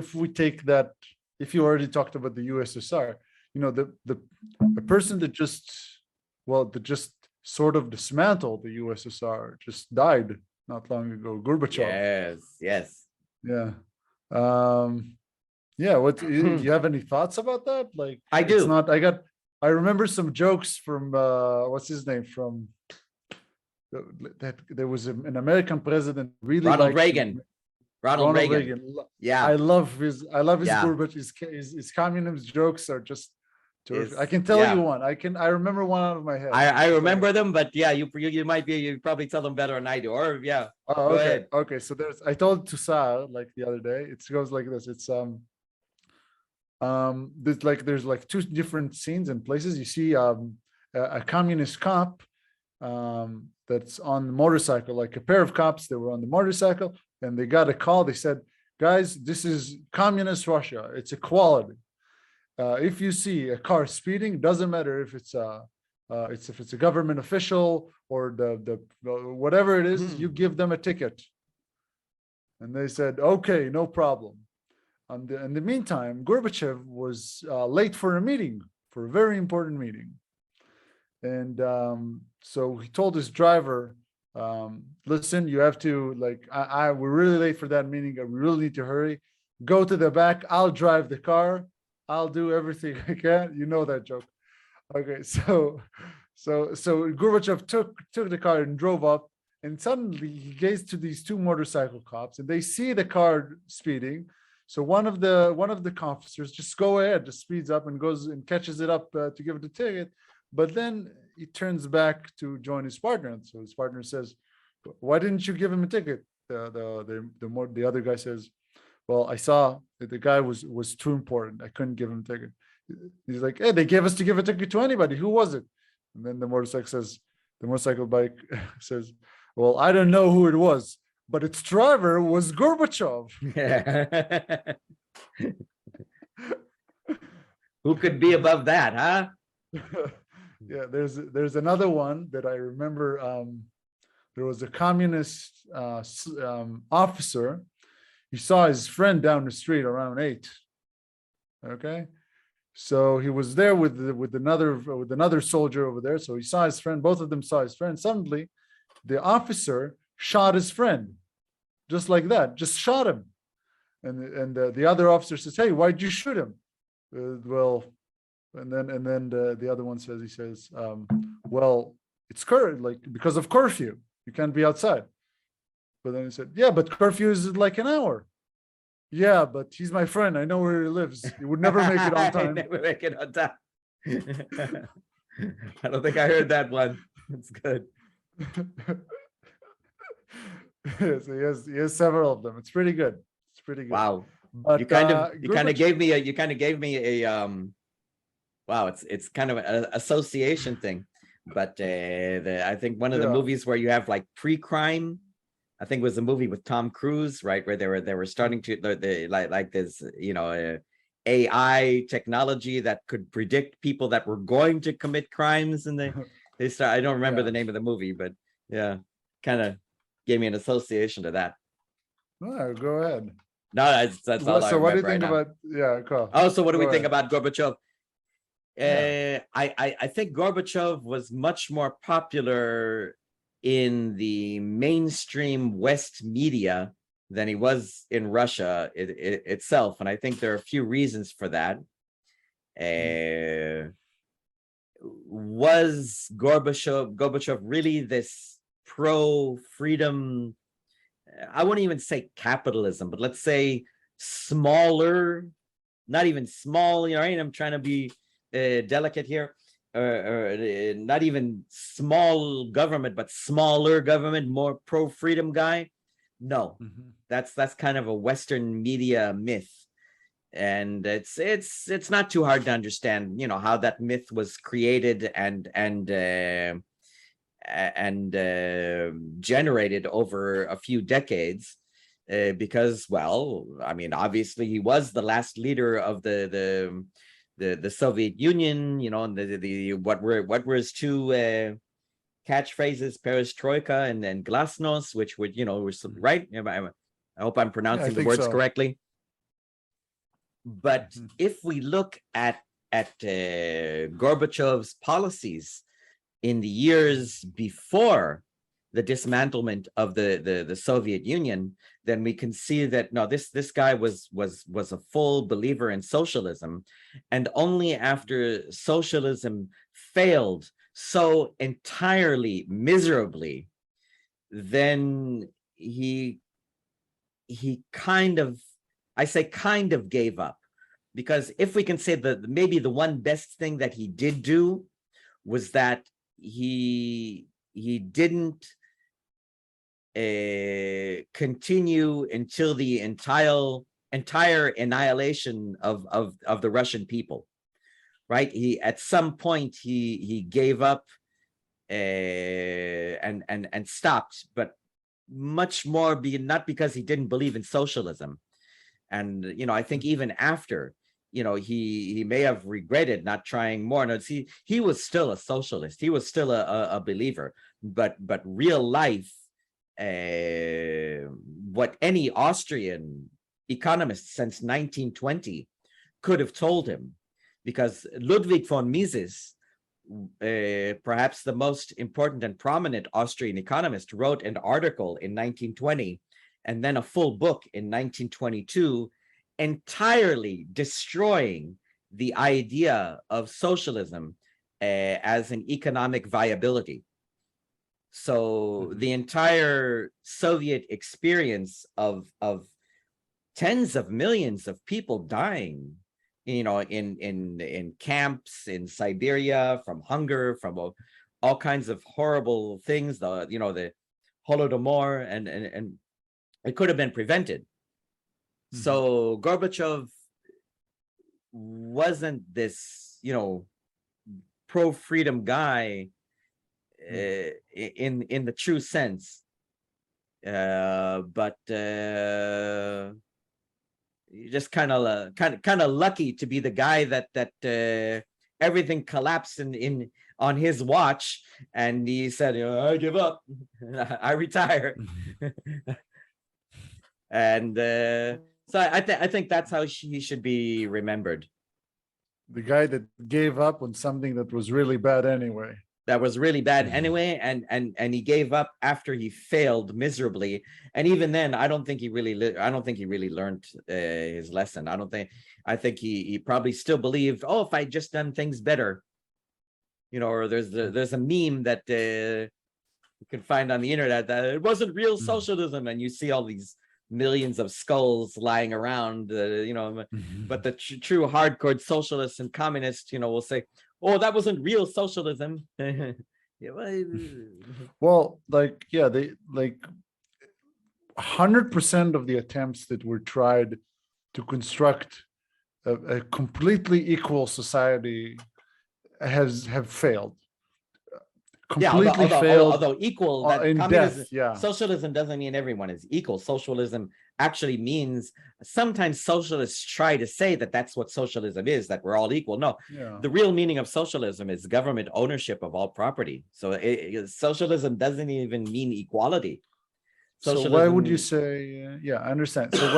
if we take that, if you already talked about the USSR, the person that just sort of dismantled the USSR just died not long ago, Gorbachev. Yes. Yeah. What you have any thoughts about that? Like, I do. I remember some jokes from what's his name from that there was an American president really Ronald Reagan. Ronald Reagan. Yeah. I love his Gorbachev, his communist jokes are just terrific. I can tell you one. I remember one out of my head. I remember them, but yeah, you probably tell them better than I do. Or yeah. Go ahead. Okay. So I told to Sal like the other day. It goes like this. It's there's like two different scenes and places. You see a communist cop that's on the motorcycle, like a pair of cops. They were on the motorcycle and they got a call. They said, guys, this is communist Russia. It's equality. If you see a car speeding, doesn't matter if it's a government official or the whatever it is, you give them a ticket. And they said, okay, no problem. In the meantime, Gorbachev was late for a meeting, for a very important meeting. And so he told his driver, listen, you have to, we're really late for that meeting. We really need to hurry. Go to the back. I'll drive the car. I'll do everything I can. You know that joke. Okay, so Gorbachev took the car and drove up. And suddenly he gazed to these two motorcycle cops and they see the car speeding. So one of the officers just speeds up and goes and catches it up to give it a ticket. But then he turns back to join his partner. And so his partner says, why didn't you give him a ticket? The other guy says, well, I saw that the guy was too important. I couldn't give him a ticket. He's like, hey, they gave us to give a ticket to anybody. Who was it? And then the motorcycle bike says, well, I don't know who it was, but its driver was Gorbachev. Yeah. Who could be above that, huh? Yeah, there's another one that I remember. There was a communist officer. He saw his friend down the street around 8. Okay, so he was there with another soldier over there. So he saw his friend. Both of them saw his friend. Suddenly, the officer shot his friend, just like that. Just shot him, and the other officer says, "Hey, why'd you shoot him?" Well, and then the other one says, "Well, it's because of curfew. You can't be outside." But then he said, "Yeah, but curfew is like an hour." Yeah, but he's my friend. I know where he lives. He would never make it on time. Never make it on time. I don't think I heard that one. That's good. So he has several of them. It's pretty good. It's pretty good. Wow. But, you kind of gave me a wow, it's kind of an association thing. But I think one of the movies where you have like pre-crime, I think it was a movie with Tom Cruise, right, where they were starting to like this, AI technology that could predict people that were going to commit crimes, and they start. I don't remember the name of the movie, but yeah, kind of gave me an association to that. Oh, go ahead. No, that's all. So what do you think about? Yeah, cool. Oh, so what do we think about Gorbachev? I think Gorbachev was much more popular in the mainstream West media than he was in Russia itself, and I think there are a few reasons for that. Was Gorbachev really this pro-freedom? I wouldn't even say capitalism, but let's say smaller, not even small. I'm trying to be delicate here. Or not even small government, but smaller government, more pro-freedom guy. No, that's kind of a Western media myth, and it's not too hard to understand, how that myth was created and generated over a few decades, because, well, I mean, obviously he was the last leader of the Soviet Union, and the what were his two catchphrases, perestroika and glasnost, which would, were right. I hope I'm pronouncing the words correctly. But if we look at Gorbachev's policies in the years before the dismantlement of the Soviet Union, then we can see that no, this guy was a full believer in socialism, and only after socialism failed so entirely miserably, then he kind of, I say kind of gave up. Because if we can say that maybe the one best thing that he did do was that he didn't continue until the entire annihilation of the Russian people, right? He at some point he gave up and stopped, but much more not because he didn't believe in socialism. And I think even after, he may have regretted not trying more. No, see, he was still a socialist. He was still a believer, but real life, what any Austrian economist since 1920 could have told him, because Ludwig von Mises, perhaps the most important and prominent Austrian economist, wrote an article in 1920 and then a full book in 1922, entirely destroying the idea of socialism as an economic viability. So the entire Soviet experience of tens of millions of people dying, in camps in Siberia from hunger, from all kinds of horrible things, the Holodomor, and it could have been prevented. So Gorbachev wasn't this, pro-freedom guy in the true sense, but just kind of lucky to be the guy that everything collapsed on his watch, and he said, I give up, I retire. And so I think that's how he should be remembered. The guy that gave up on something that was really bad anyway. That was really bad anyway, and he gave up after he failed miserably. And even then, I don't think he really learned his lesson. I think he probably still believed, if I just done things better, or there's a meme that you can find on the internet that it wasn't real socialism, and you see all these millions of skulls lying around, but the true hardcore socialists and communists, will say, that wasn't real socialism. Well, they 100% of the attempts that were tried to construct a completely equal society have failed. Completely failed. Although equal, that in communism, death, socialism doesn't mean everyone is equal. Socialism actually means, sometimes socialists try to say that that's what socialism is, that we're all equal. No, the real meaning of socialism is government ownership of all property. So socialism doesn't even mean equality. So why would you say? I understand. So